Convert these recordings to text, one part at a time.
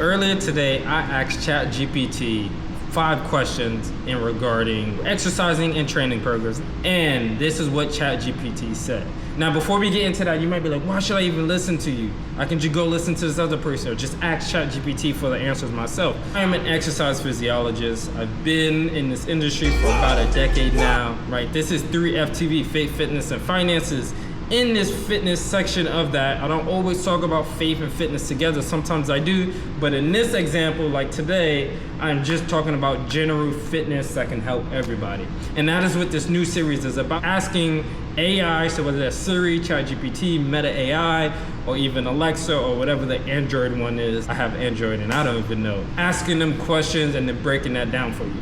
Earlier today, I asked ChatGPT 5 questions in regarding exercising and training programs, and this is what ChatGPT said. Now, before we get into that, you might be like, why should I even listen to you? I can just go listen to this other person or just ask ChatGPT for the answers myself. I am an exercise physiologist. I've been in this industry for about a decade now, right? This is 3FTV, Faith, Fitness, and Finances. In this fitness section of that, I don't always talk about faith and fitness together. Sometimes I do, but in this example, like today, I'm just talking about general fitness that can help everybody. And that is what this new series is about, asking AI, so whether that's Siri, ChatGPT, Meta AI, or even Alexa, or whatever the Android one is. I have Android and I don't even know. Asking them questions and then breaking that down for you.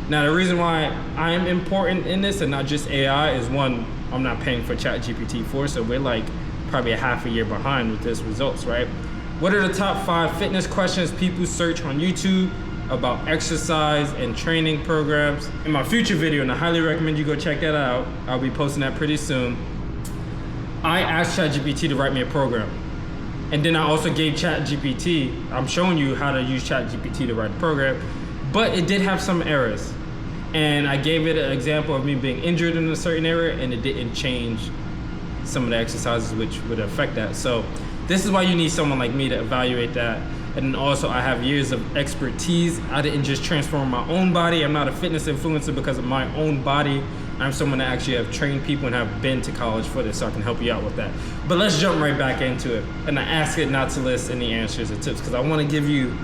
Now, the reason why I am important in this and not just AI is, one, I'm not paying for ChatGPT 4, so we're like probably a half a year behind with this results, right? What are the top 5 fitness questions people search on YouTube about exercise and training programs? In my future video, and I highly recommend you go check that out, I'll be posting that pretty soon, I asked ChatGPT to write me a program. And then I also gave ChatGPT, I'm showing you how to use ChatGPT to write a program, but it did have some errors. And I gave it an example of me being injured in a certain area, and it didn't change some of the exercises which would affect that. So this is why you need someone like me to evaluate that. And then also I have years of expertise. I didn't just transform my own body. I'm not a fitness influencer because of my own body. I'm someone that actually have trained people and have been to college for this, so I can help you out with that. But let's jump right back into it. And I ask it not to list any answers or tips because I want to give you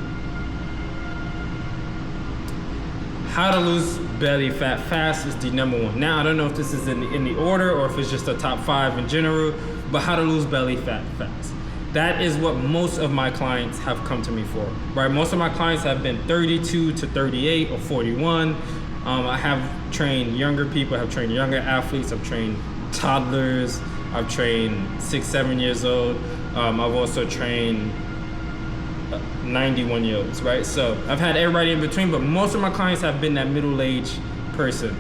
how to lose belly fat fast is the number 1. Now, I don't know if this is in the order or if it's just the top 5 in general, but how to lose belly fat fast. That is what most of my clients have come to me for, right? Most of my clients have been 32 to 38 or 41. I have trained younger people, I have trained younger athletes, I've trained toddlers, I've trained 6, 7 years old. I've also trained 91-year-olds, right? So I've had everybody in between, but most of my clients have been that middle-aged person.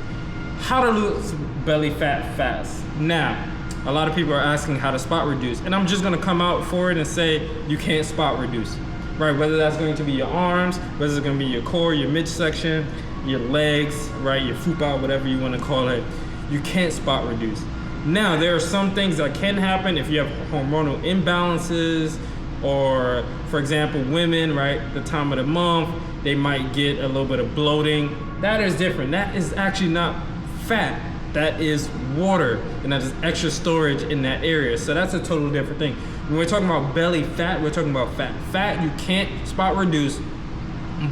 How to lose belly fat fast. Now, a lot of people are asking how to spot reduce, and I'm just gonna come out for it and say you can't spot reduce, right? Whether that's going to be your arms, whether it's gonna be your core, your midsection, your legs, right? Your fupa, whatever you wanna call it, you can't spot reduce. Now, there are some things that can happen if you have hormonal imbalances, or for example, women, right, the time of the month, they might get a little bit of bloating. That is different. That is actually not fat. That is water, and that is extra storage in that area. So that's a totally different thing. When we're talking about belly fat, we're talking about fat. Fat, you can't spot reduce,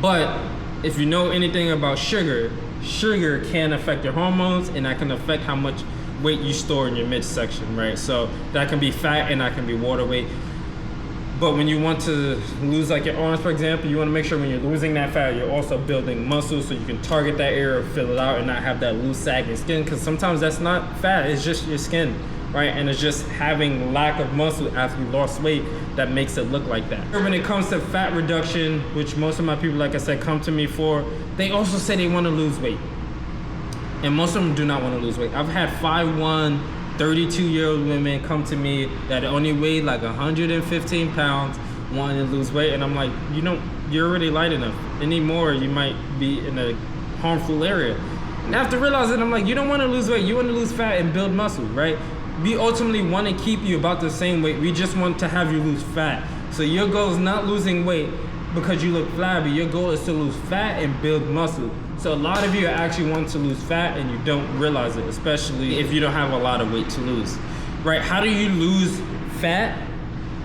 but if you know anything about sugar, sugar can affect your hormones, and that can affect how much weight you store in your midsection, right? So that can be fat and that can be water weight. But when you want to lose like your arms, for example, you want to make sure when you're losing that fat, you're also building muscle so you can target that area, fill it out, and not have that loose sagging skin, because sometimes that's not fat, it's just your skin, right? And it's just having lack of muscle after you lost weight that makes it look like that. When it comes to fat reduction, which most of my people, like I said, come to me for, they also say they want to lose weight. And most of them do not want to lose weight. I've had 5'1", 32-year-old women come to me that only weigh like 115 pounds, wanting to lose weight, and I'm like, you're already light enough. Any more, you might be in a harmful area. And after realizing, I'm like, you don't want to lose weight, you want to lose fat and build muscle, right? We ultimately want to keep you about the same weight. We just want to have you lose fat. So your goal is not losing weight because you look flabby. Your goal is to lose fat and build muscle. So a lot of you actually want to lose fat and you don't realize it, especially if you don't have a lot of weight to lose, right? How do you lose fat?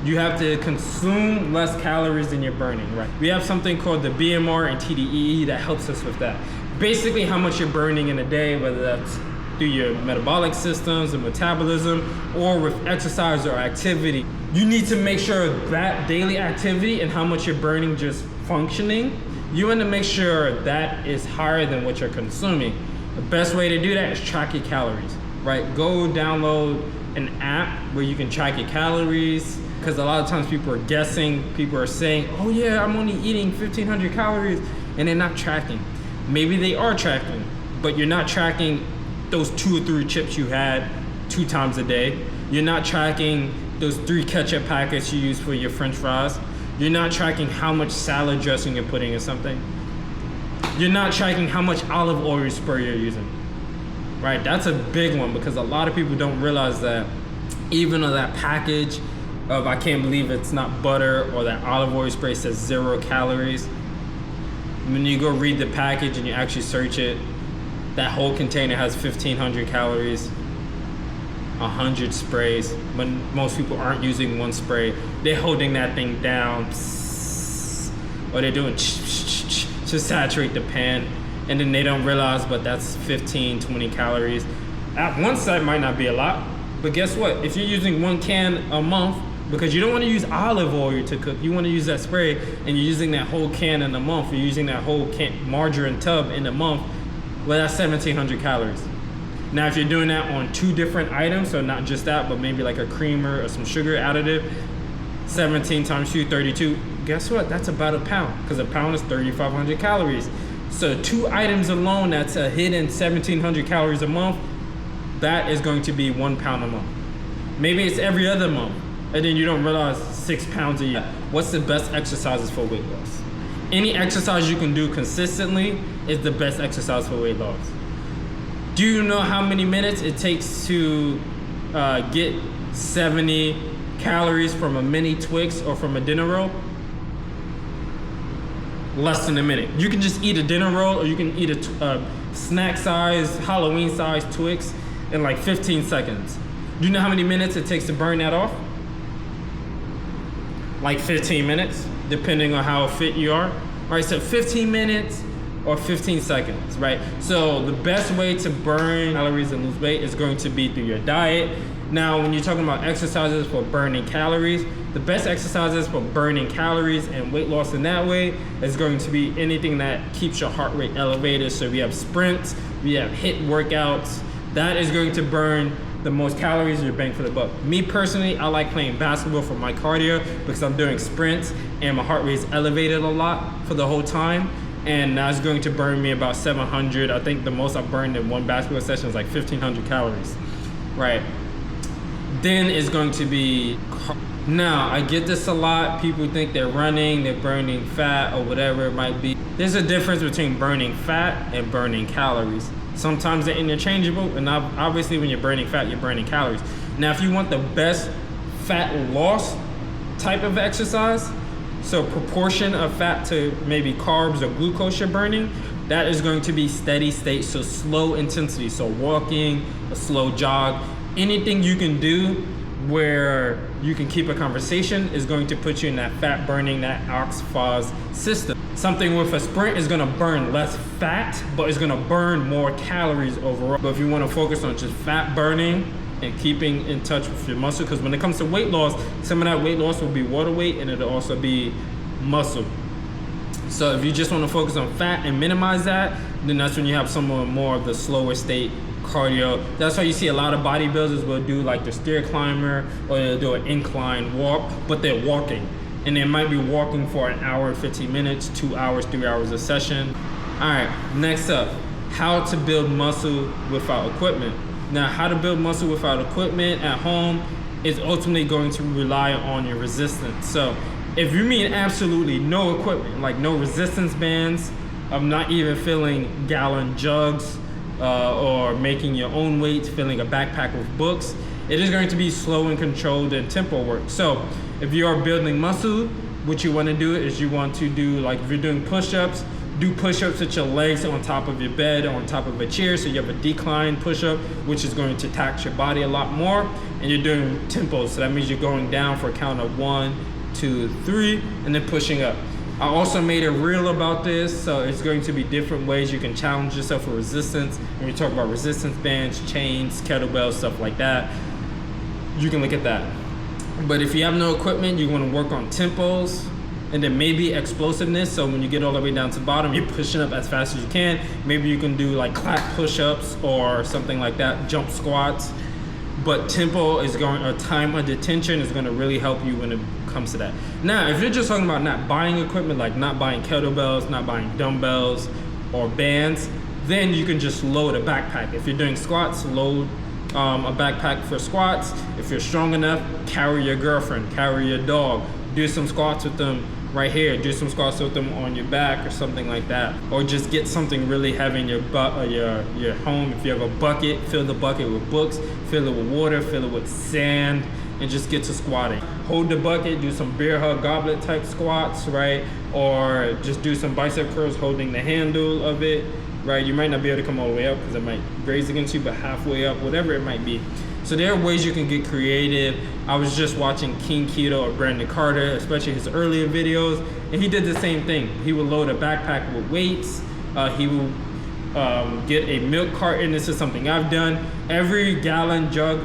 You have to consume less calories than you're burning, right? We have something called the BMR and TDEE that helps us with that. Basically how much you're burning in a day, whether that's through your metabolic systems and metabolism or with exercise or activity. You need to make sure that daily activity and how much you're burning just functioning, you want to make sure that is higher than what you're consuming. The best way to do that is track your calories, right? Go download an app where you can track your calories, because a lot of times people are guessing, people are saying, oh yeah, I'm only eating 1,500 calories, and they're not tracking. Maybe they are tracking, but you're not tracking those 2 or 3 chips you had 2 times a day. You're not tracking those 3 ketchup packets you use for your French fries. You're not tracking how much salad dressing you're putting in something. You're not tracking how much olive oil spray you're using, right? That's a big one, because a lot of people don't realize that even on that package of I can't believe it's not butter, or that olive oil spray says 0 calories. When you go read the package and you actually search it, that whole container has 1,500 calories, 100 sprays. When most people aren't using one spray, they're holding that thing down, or they're doing to saturate the pan, and then they don't realize, but that's 15, 20 calories. At one side might not be a lot, but guess what? If you're using 1 can a month, because you don't want to use olive oil to cook, you want to use that spray, and you're using that whole can in a month, you're using that whole margarine tub in a month, well, that's 1,700 calories. Now, if you're doing that on 2 different items, so not just that, but maybe like a creamer or some sugar additive, 17 times 2, 32. Guess what? That's about a pound, because a pound is 3,500 calories. So 2 items alone, that's a hidden 1,700 calories a month. That is going to be 1 pound a month. Maybe it's every other month, and then you don't realize 6 pounds a year. What's the best exercises for weight loss? Any exercise you can do consistently is the best exercise for weight loss. Do you know how many minutes it takes to get 70 calories from a mini Twix or from a dinner roll? Less than a minute. You can just eat a dinner roll, or you can eat a snack size, Halloween size Twix in like 15 seconds. Do you know how many minutes it takes to burn that off? Like 15 minutes, depending on how fit you are. All right, so 15 minutes or 15 seconds, right? So the best way to burn calories and lose weight is going to be through your diet. Now, when you're talking about exercises for burning calories, the best exercises for burning calories and weight loss in that way is going to be anything that keeps your heart rate elevated. So we have sprints, we have HIIT workouts. That is going to burn the most calories, your bang for the buck. Me personally, I like playing basketball for my cardio, because I'm doing sprints and my heart rate is elevated a lot for the whole time. And that's going to burn me about 700. I think the most I've burned in one basketball session is like 1,500 calories, right? Then it's going to be, now I get this a lot. People think they're running, they're burning fat or whatever it might be. There's a difference between burning fat and burning calories. Sometimes they're interchangeable, and obviously when you're burning fat, you're burning calories. Now, if you want the best fat loss type of exercise, so proportion of fat to maybe carbs or glucose you're burning, that is going to be steady state, so slow intensity. So walking, a slow jog, anything you can do where you can keep a conversation is going to put you in that fat burning, that ox-phos system. Something with a sprint is gonna burn less fat, but it's gonna burn more calories overall. But if you wanna focus on just fat burning and keeping in touch with your muscle, because when it comes to weight loss, some of that weight loss will be water weight, and it'll also be muscle. So if you just wanna focus on fat and minimize that, then that's when you have some more of the slower state cardio. That's why you see a lot of bodybuilders will do like the stair climber, or they'll do an incline walk, but they're walking. And they might be walking for an hour, 15 minutes, 2 hours, 3 hours a session. All right, next up, how to build muscle without equipment. Now, how to build muscle without equipment at home is ultimately going to rely on your resistance. So if you mean absolutely no equipment, like no resistance bands, I'm not even filling gallon jugs, or making your own weights, filling a backpack with books, it is going to be slow and controlled and tempo work. So if you are building muscle, what you want to do is you want to do, like if you're doing push-ups, do push-ups with your legs on top of your bed, on top of a chair, so you have a decline push-up, which is going to tax your body a lot more. And you're doing tempos, so that means you're going down for a count of 1, 2, 3, and then pushing up. I also made a reel about this, so it's going to be different ways you can challenge yourself for resistance. When we talk about resistance bands, chains, kettlebells, stuff like that, you can look at that. But if you have no equipment, you want to work on tempos, and then maybe explosiveness. So when you get all the way down to the bottom, you're pushing up as fast as you can. Maybe you can do like clap push-ups or something like that, jump squats. But tempo is going, or time under tension is going to really help you when it comes to that. Now, if you're just talking about not buying equipment, like not buying kettlebells, not buying dumbbells or bands, then you can just load a backpack. If you're doing squats, load a backpack for squats. If you're strong enough, carry your girlfriend, carry your dog, do some squats with them right here. Do some squats with them on your back or something like that. Or just get something really heavy in your butt or your home. If you have a bucket, fill the bucket with books, fill it with water, fill it with sand, and just get to squatting. Hold the bucket, do some bear hug goblet type squats, right? Or just do some bicep curls holding the handle of it, right? You might not be able to come all the way up because it might graze against you, but halfway up, whatever it might be. So there are ways you can get creative. I was just watching King Keto or Brandon Carter, especially his earlier videos, and he did the same thing. He would load a backpack with weights. He would get a milk carton. This is something I've done. Every gallon jug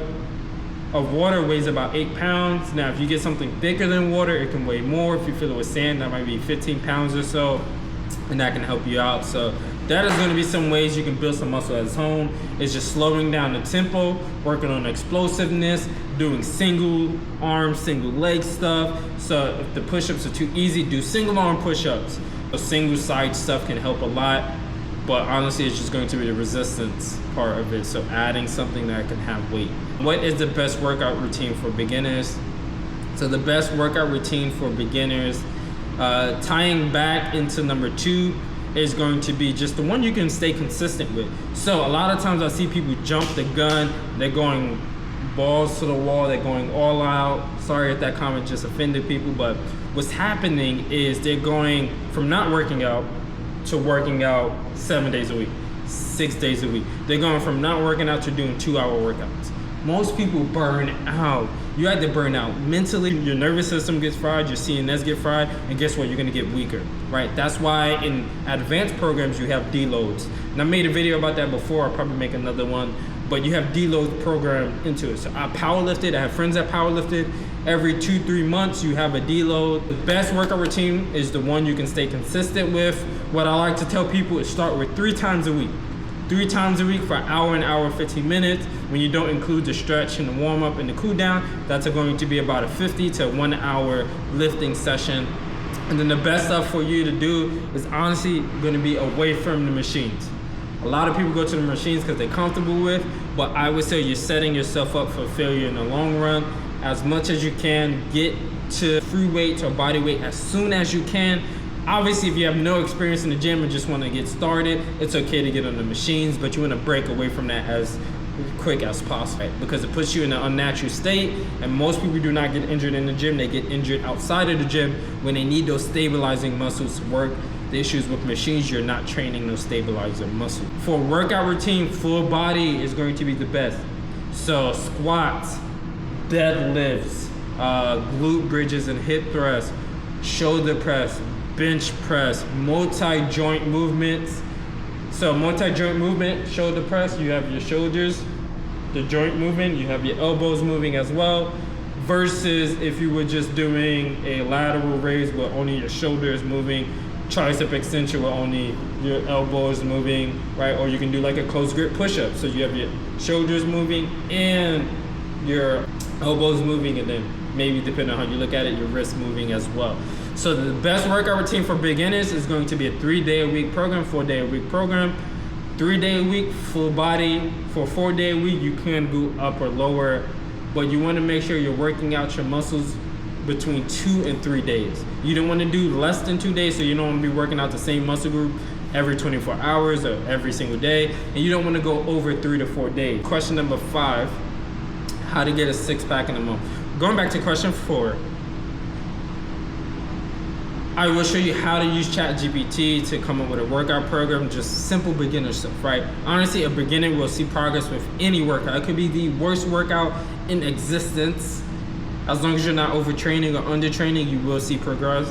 of water weighs about 8 pounds. Now, if you get something thicker than water, it can weigh more. If you fill it with sand, that might be 15 pounds or so, and that can help you out. So that is going to be some ways you can build some muscle at home. It's just slowing down the tempo, working on explosiveness, doing single arm, single leg stuff. So if the push-ups are too easy, do single arm push-ups. So single side stuff can help a lot, but honestly, it's just going to be the resistance part of it. So adding something that can have weight. What is the best workout routine for beginners? So the best workout routine for beginners, tying back into number 2, is going to be just the one you can stay consistent with. So a lot of times I see people jump the gun, they're going balls to the wall, they're going all out. Sorry if that comment just offended people, but what's happening is they're going from not working out to working out 7 days a week, 6 days a week. They're going from not working out to doing 2-hour workouts. Most people burn out. You have to burn out mentally. Your nervous system gets fried, your CNS get fried, and guess what? You're gonna get weaker, right? That's why in advanced programs you have deloads. And I made a video about that before. I'll probably make another one, but you have deload programmed into it. So I powerlifted. I have friends that powerlifted. Every 2-3 months you have a deload. The best workout routine is the one you can stay consistent with. What I like to tell people is start with 3 times a week. 3 times a week for an hour, 15 minutes. When you don't include the stretch and the warm up and the cool down, that's going to be about a 50 to 1 hour lifting session. And then the best stuff for you to do is honestly going to be away from the machines. A lot of people go to the machines because they're comfortable with, but I would say you're setting yourself up for failure in the long run. As much as you can, get to free weights or body weight as soon as you can. Obviously, if you have no experience in the gym and just want to get started, it's okay to get on the machines, but you want to break away from that as quick as possible, right? Because it puts you in an unnatural state, and most people do not get injured in the gym. They get injured outside of the gym when they need those stabilizing muscles to work. The issues with machines, you're not training those stabilizing muscles. For a workout routine, full body is going to be the best. So squats, deadlifts, glute bridges and hip thrusts, shoulder press, bench press, multi-joint movements. So multi-joint movement, shoulder press, you have your shoulders, the joint movement, you have your elbows moving as well, versus if you were just doing a lateral raise with only your shoulders moving, tricep extension with only your elbows moving, right? Or you can do like a close grip push-up. So you have your shoulders moving and your elbows moving, and then maybe depending on how you look at it, your wrists moving as well. So the best workout routine for beginners is going to be a 3-day-a-week program, 4-day-a-week program. 3-day-a-week, full body. For 4-day-a-week, you can go up or lower, but you want to make sure you're working out your muscles between 2 and 3 days. You don't want to do less than 2 days, so you don't want to be working out the same muscle group every 24 hours or every single day, and you don't want to go over 3 to 4 days. Question number 5, how to get a 6-pack in a month. Going back to question 4, I will show you how to use ChatGPT to come up with a workout program, just simple beginner stuff, right? Honestly, a beginner will see progress with any workout. It could be the worst workout in existence. As long as you're not overtraining or undertraining, you will see progress.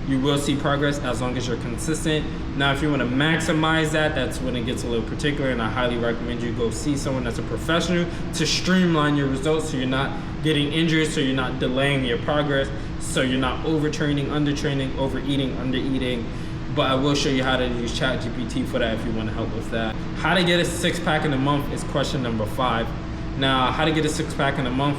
You will see progress as long as you're consistent. Now, if you want to maximize that, that's when it gets a little particular, and I highly recommend you go see someone that's a professional to streamline your results so you're not getting injured, so you're not delaying your progress, so you're not overtraining, undertraining, overeating, undereating. But I will show you how to use ChatGPT for that if you want to help with that. How to get a 6-pack in a month is question number 5. Now, how to get a 6-pack in a month,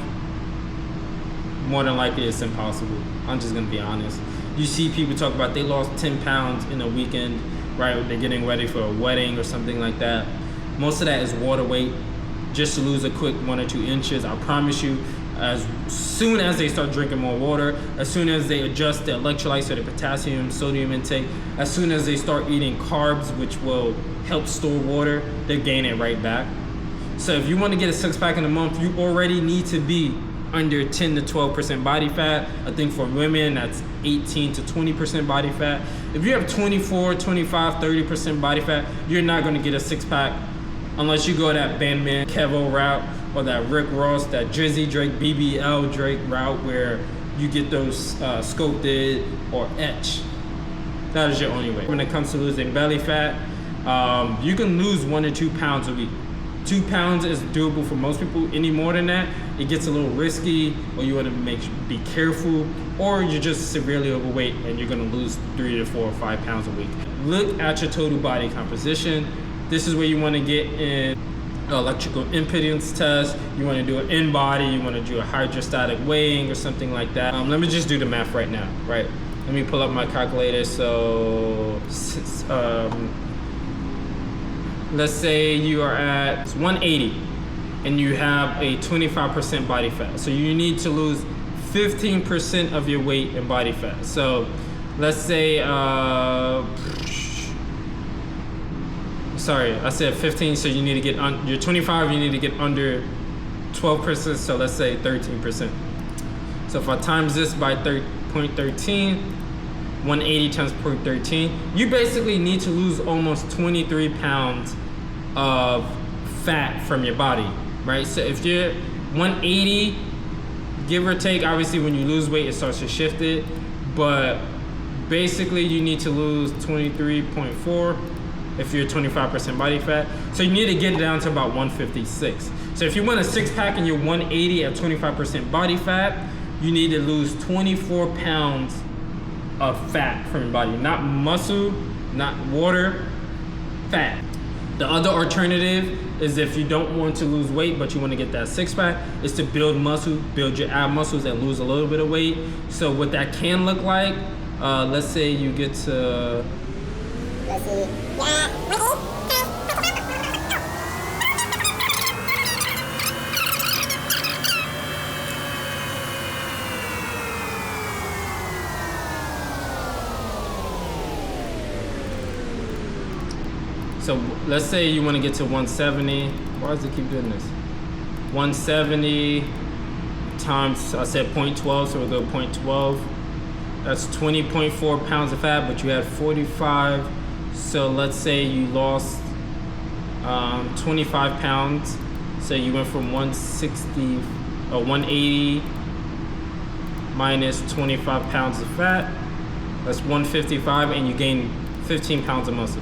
more than likely it's impossible. I'm just gonna be honest. You see people talk about they lost 10 pounds in a weekend, right? They're getting ready for a wedding or something like that. Most of that is water weight, just to lose a quick 1 or 2 inches. I promise you, as soon as they start drinking more water, as soon as they adjust the electrolytes or the potassium, sodium intake, as soon as they start eating carbs, which will help store water, they gain it right back. So if you want to get a six-pack in a month, you already need to be under 10 to 12% body fat. I think for women, that's 18 to 20% body fat. If you have 24, 25, 30% body fat, you're not going to get a six-pack unless you go that Bandman Kevo route, or that Rick Ross, that Drizzy Drake, BBL Drake route, where you get those sculpted or etched. That is your only way. When it comes to losing belly fat, you can lose 1 to 2 pounds a week. 2 pounds is doable for most people. Any more than that, it gets a little risky, or you want to be careful, or you're just severely overweight and you're going to lose 3 to 4 or 5 pounds a week. Look at your total body composition. This is where you want to get in electrical impedance test. You want to do an in-body, you want to do a hydrostatic weighing or something like that. Let me just do the math right now, right? Let me pull up my calculator. So let's say you are at 180 and you have a 25% body fat. So you need to lose 15% of your weight in body fat. So let's say, sorry, I said 15, so you need to get you're 25, you need to get under 12%, so let's say 13%. So if I times this by 0.13, 180 times 0.13, you basically need to lose almost 23 pounds of fat from your body, right? So if you're 180, give or take, obviously when you lose weight, it starts to shift it, but basically you need to lose 23.4 if you're 25% body fat. So you need to get it down to about 156. So if you want a six-pack and you're 180 at 25% body fat, you need to lose 24 pounds of fat from your body. Not muscle, not water, fat. The other alternative is, if you don't want to lose weight but you want to get that six-pack, is to build muscle, build your ab muscles and lose a little bit of weight. So what that can look like, let's say you get to, let's see, so let's say you want to get to 170. Why does it keep doing this? 170 times, I said 0.12, so we'll go 0.12. That's 20.4 pounds of fat, but you had 45. So let's say you lost 25 pounds. So you went from 160 or 180 minus 25 pounds of fat. That's 155, and you gain 15 pounds of muscle.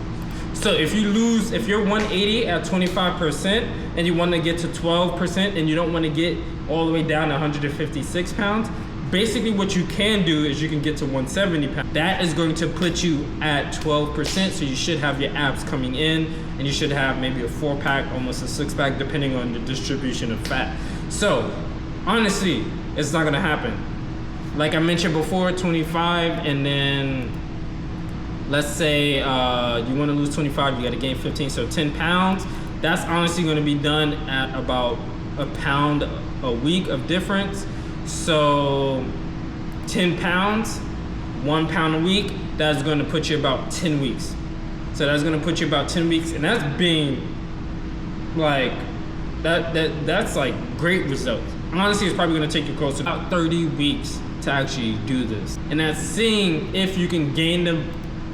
So if you're 180 at 25% and you want to get to 12% and you don't want to get all the way down to 156 pounds, basically what you can do is you can get to 170 pounds. That is going to put you at 12%, so you should have your abs coming in, and you should have maybe a 4-pack, almost a 6-pack, depending on the distribution of fat. So honestly, it's not gonna happen. Like I mentioned before, 25, and then let's say you want to lose 25, you got to gain 15, so 10 pounds. That's honestly going to be done at about a pound a week of difference. So 10 pounds, 1 pound a week, that's going to put you about 10 weeks. So that's going to put you about 10 weeks, and that's being like, that's like great results. Honestly, it's probably going to take you close to about 30 weeks to actually do this. And that's seeing if you can gain the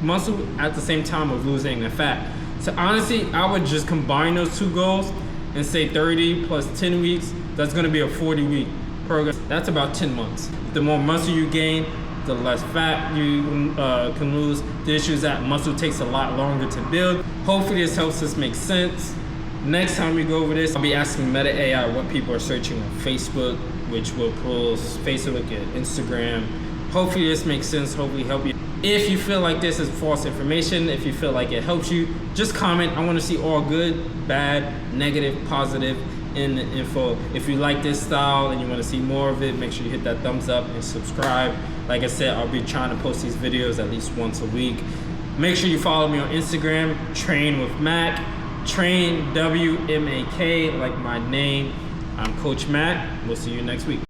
muscle at the same time of losing the fat. So honestly, I would just combine those two goals and say 30 plus 10 weeks, that's gonna be a 40-week program. That's about 10 months. The more muscle you gain, the less fat you can lose. The issue is that muscle takes a lot longer to build. Hopefully this helps us make sense. Next time we go over this, I'll be asking Meta AI what people are searching on Facebook, which will pull Facebook and Instagram. Hopefully this makes sense, hopefully help you. If you feel like this is false information, if you feel like it helps you, just comment. I want to see all good, bad, negative, positive in the info. If you like this style and you want to see more of it, make sure you hit that thumbs up and subscribe. Like I said, I'll be trying to post these videos at least once a week. Make sure you follow me on Instagram, Train with Mac, Train WMAK, like my name. I'm Coach Mac. We'll see you next week.